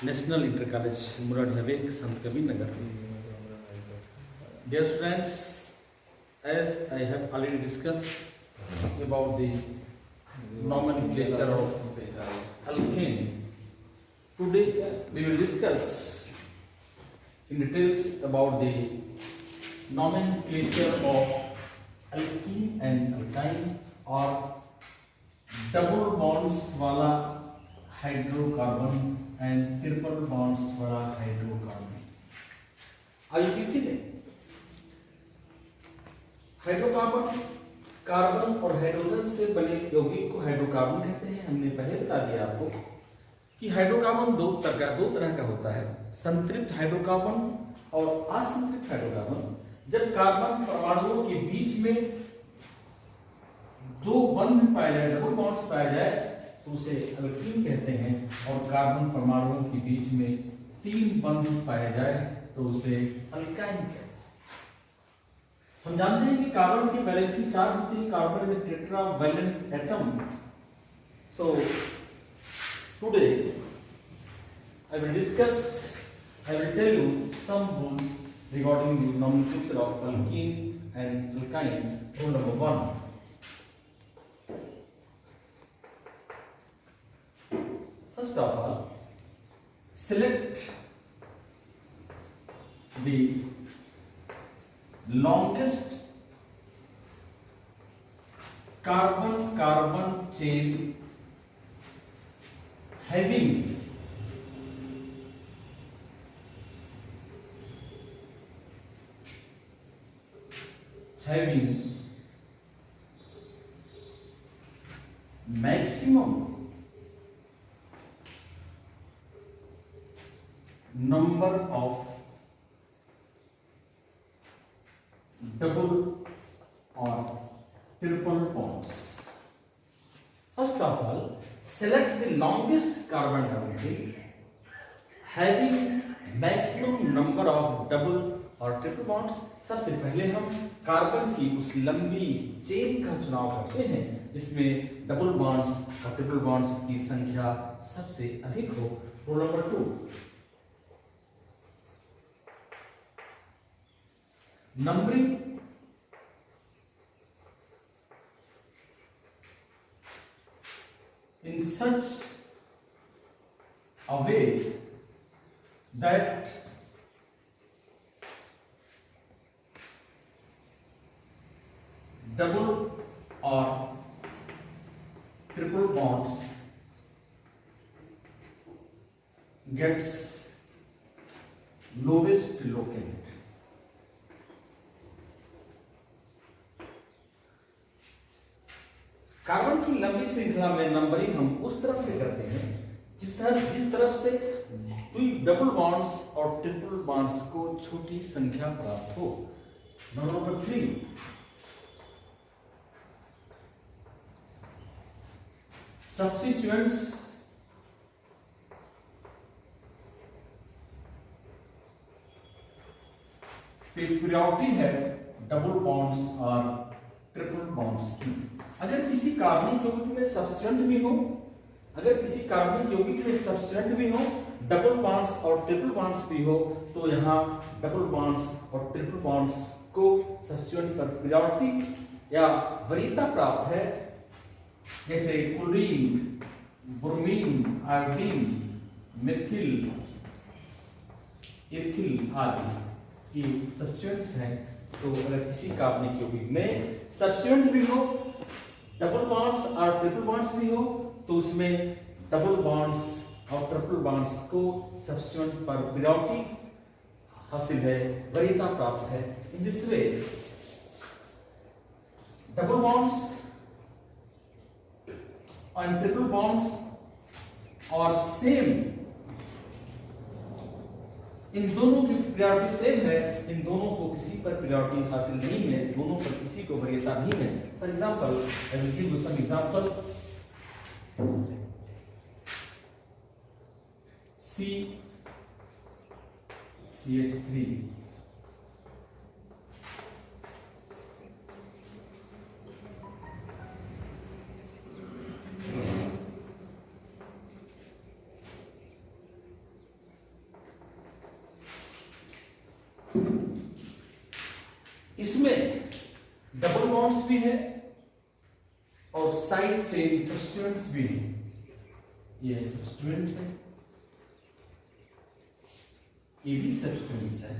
National Inter College, Murad Havek, Sant Kabir Nagar. Dear students, as I have already discussed about the nomenclature of alkane, today we will discuss in details about the nomenclature of alkene and alkyne or double bonds वाला hydrocarbon and triple bonds वाला hydrocarbon. IUPAC में hydrocarbon carbon और hydrogen से बने यौगिक को hydrocarbon कहते हैं। हमने पहले बता दिया आपको कि हाइड्रोकार्बन दो तरह का होता है, संतृप्त हाइड्रोकार्बन और असंतृप्त हाइड्रोकार्बन। जब कार्बन परमाणुओं के बीच में दो बंध पाए जाए, डबल बॉन्ड्स पाए जाए, तो उसे अल्कीन कहते हैं। और कार्बन परमाणुओं के बीच में तीन बंध पाए जाए तो उसे अल्काइन कहते हैं। हम जानते हैं कि कार्बन की वैलेंसी 4 होती है। Carbon is a tetravalent atom. So today I will tell you some rules regarding the nomenclature of alkene and alkyne. Rule number 1. First of all, select the longest carbon-carbon chain having maximum number of double or triple bonds. First of all, select the longest carbon chain having maximum number of double और triple bonds. सबसे पहले हम carbon की उस लंबी chain का चुनाव करते हैं जिसमें डबल बॉन्ड्स और ट्रिपल बॉन्ड्स की संख्या सबसे अधिक हो। Rule number 2, numbering in such a way that double or triple bonds gets lowest locant. Carbon की लंबी श्रृंखला में नंबरिंग हम उस तरफ से करते हैं जिस तरफ से डबल बॉन्ड्स और ट्रिपल बॉन्ड्स को छोटी संख्या प्राप्त हो। नंबर 3, substituents पे priority है डबल बॉन्ड्स और ट्रिपल बॉन्ड्स की। अगर किसी कार्बनिक यौगिक में सब्स्टिट्यूएंट भी हो, डबल बॉन्ड्स और ट्रिपल बॉन्ड्स भी हो, तो यहाँ डबल बॉन्ड्स और ट्रिपल बॉन्ड्स को सब्स्टिट्यूएंट पर प्रायोरिटी या वरीयता प्राप्त है। जैसे chlorine, bromine, iodine, Mithil, ethyl आदि ये सब्स्टिट्यूएंट्स हैं। तो अगर किसी कार्बनिक यौगिक में सब्स्टिट्यूएंट भी हो, डबल बॉन्ड्स और ट्रिपल बॉन्ड्स भी हो, तो उसमें डबल बॉन्ड्स और ट्रिपल बॉन्ड्स को सब्स्टिट्यूएंट पर प्रायोरिटी हासिल है, वरीयता प्राप्त है। In this way double bonds and triple bonds और सेम, इन दोनों की प्रायोरिटी सेम है, इन दोनों को किसी पर प्रायोरिटी हासिल नहीं है, दोनों पर किसी को वरीयता नहीं है। For example, I will give you some example. CH3, double bonds भी है और साइड चेन सब्स्टिट्यूएंट्स भी है। ये सब्स्टिट्यूएंट है, ये भी सब्स्टिट्यूएंट्स है।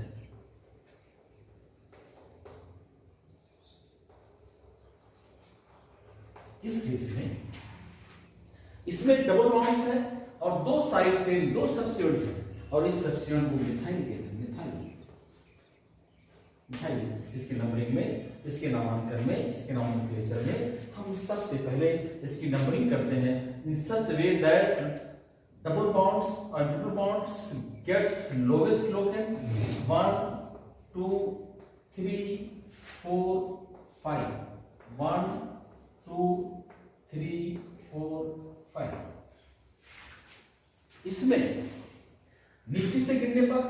इस केस में इसमें डबल बॉन्ड्स है और दो साइड चेन, दो सब्स्टिट्यूएंट है, और इस सब्स्टिट्यूएंट को मिथाइल कहते हैं। मिथाइल इसके नंबरिंग में, इसके नामांकन में, इसके नोमेनक्लेचर में हम सबसे पहले इसकी नंबरिंग करते हैं in such way that double bonds gets lowest locant 1 2 3 4 5 1 2 3 4 5। इसमें नीचे से गिनने पर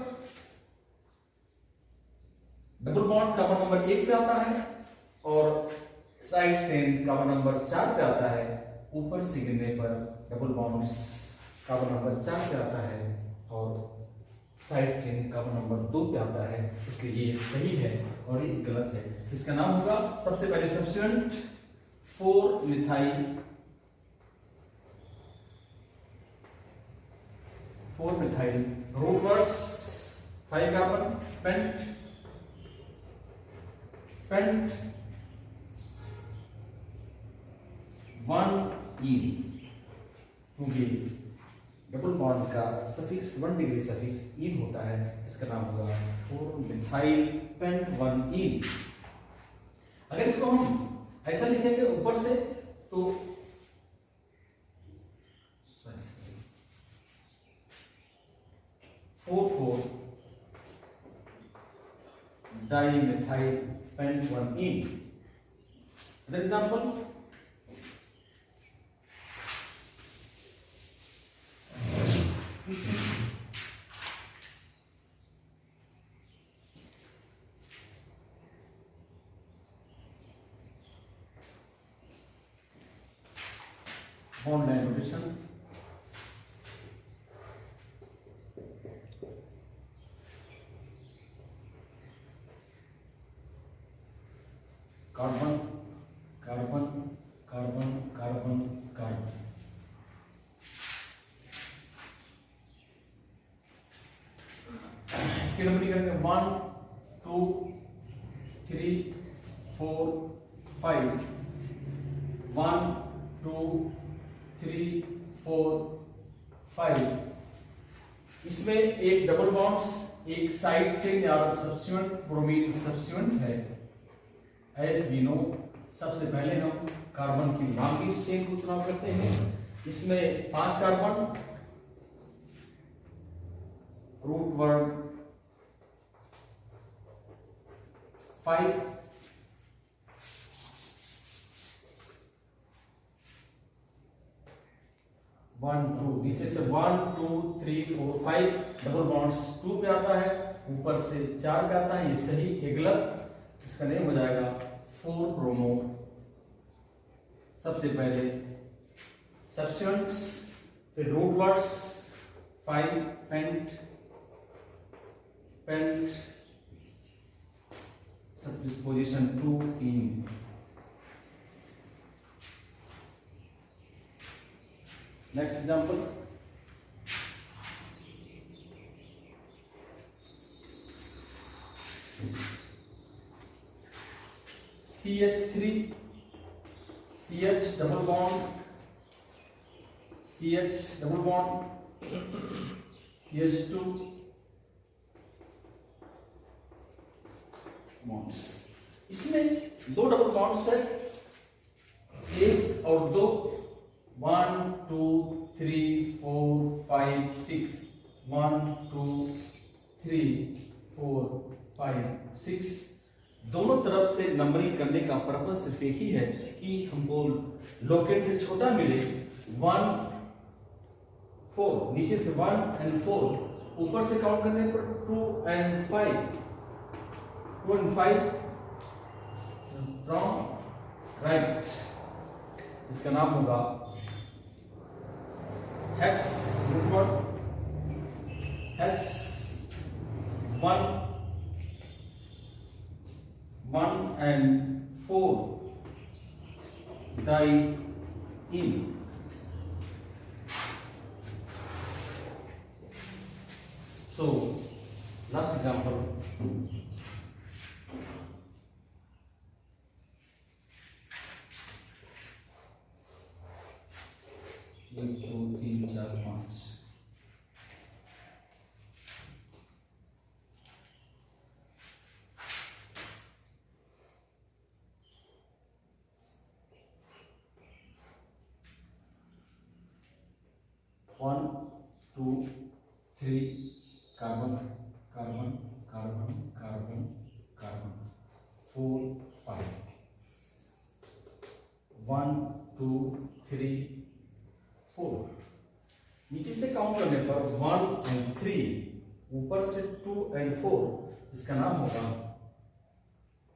डबल बॉन्ड्स कार्बन नंबर 1 पे आता है और साइड चेन कार्बन नंबर 4 पे आता है। ऊपर से गिनने पर डबल बॉन्ड्स कार्बन नंबर 4 पे आता है और साइड चेन कार्बन नंबर 2 पे आता है। इसलिए ये सही है और ये गलत है। इसका नाम होगा सबसे पहले substituent 4 methyl 4 methyl root words 5 carbon pent 1 ene, क्योंकि डबल बॉन्ड का सफिक्स 1 डिग्री सफिक्स ईन होता है। इसका नाम होगा 4 मिथाइल पेंट 1 ईन। अगर इसको हम ऐसा लिखेंगे ऊपर से तो 4 डाइमिथाइल पेंट 1 ईन। Another example, bond line notation. Carbon carbon carbon carbon carbon. इसकी नंबरिंग करेंगे 1 2 3 4 5 1 2 3 4 5। इसमें एक डबल बॉन्ड्स, एक साइड चेन या सब्स्टिट्यूएंट ब्रोमीन सब्स्टिट्यूएंट है। एज वी नो, सबसे पहले हम कार्बन की लॉन्गेस्ट चेन को चुनाव करते हैं। इसमें 5 कार्बन, रूट वर्ड 5, नीचे से 1 2 3 4 5 डबल बॉन्ड्स 2 पे आता है, ऊपर से 4 पे आता है। ये सही, ये गलत। इसका नेम हो जाएगा 4 ब्रोमो। सबसे पहले सब्स्टिट्यूएंट्स, फिर रूट वर्ड्स 5 पेंट पेंट, सब disposition 2 in. Next example, CH3 CH double bond CH double bond CH2 bonds. इसमें 2 डबल बॉन्ड्स है, 1 और 2, 1 2 3 4 5 6 1 2 3 4 5 6। दोनों तरफ से नंबरिंग करने का पर्पस सिर्फ एक ही है कि हमको लोकेट छोटा मिले। 1 4, नीचे से 1 and 4, ऊपर से काउंट करने पर 2 and 5 फ्रॉम राइट। इसका नाम होगा hex hex 1 and 4 diene. So last example. 1 2 3 4 5 1 2 3 carbon carbon carbon carbon carbon 4 5 1 2 3 4 नीचे से काउंट करने पर 1 और 3 ऊपर से 2 और 4 इसका नाम होगा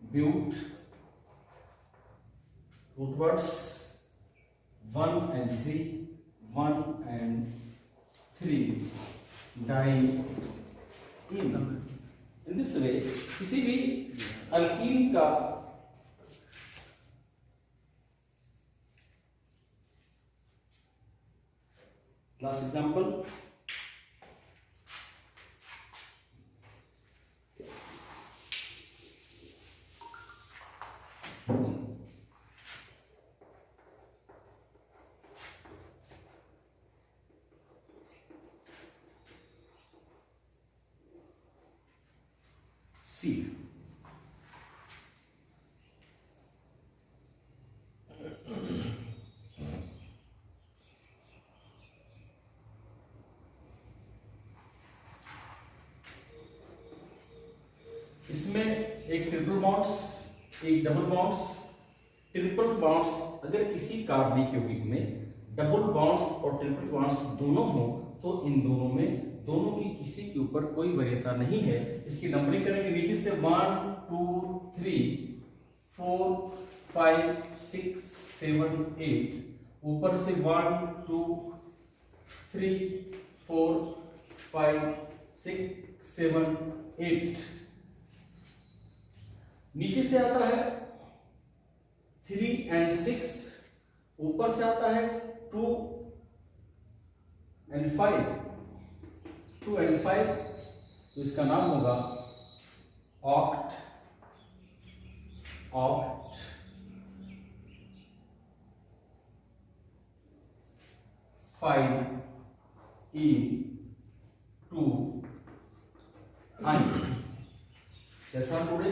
ब्यूट रूट वर्ड्स 1 और 3 1 and 3 diene. In this way किसी भी अल्कीन का लास्ट एग्जांपल C. इसमें एक ट्रिपल बॉन्ड्स, एक डबल बॉन्ड्स। ट्रिपल बॉन्ड्स अगर किसी कार्बनिक यौगिक में डबल बॉन्ड्स और ट्रिपल बॉन्ड्स दोनों हो तो इन दोनों में दोनों की किसी के ऊपर कोई वरीयता नहीं है। इसकी नंबरिंग करेंगे नीचे से 1 2 3 4 5 6 7 8 ऊपर से 1 2 3 4 5 6 7 8 नीचे से आता है 3 और 6 ऊपर से आता है 2 और 5 2 और 5 तो इसका नाम होगा ऑक्ट ऑक्ट 5 E 2 I कैसा बोले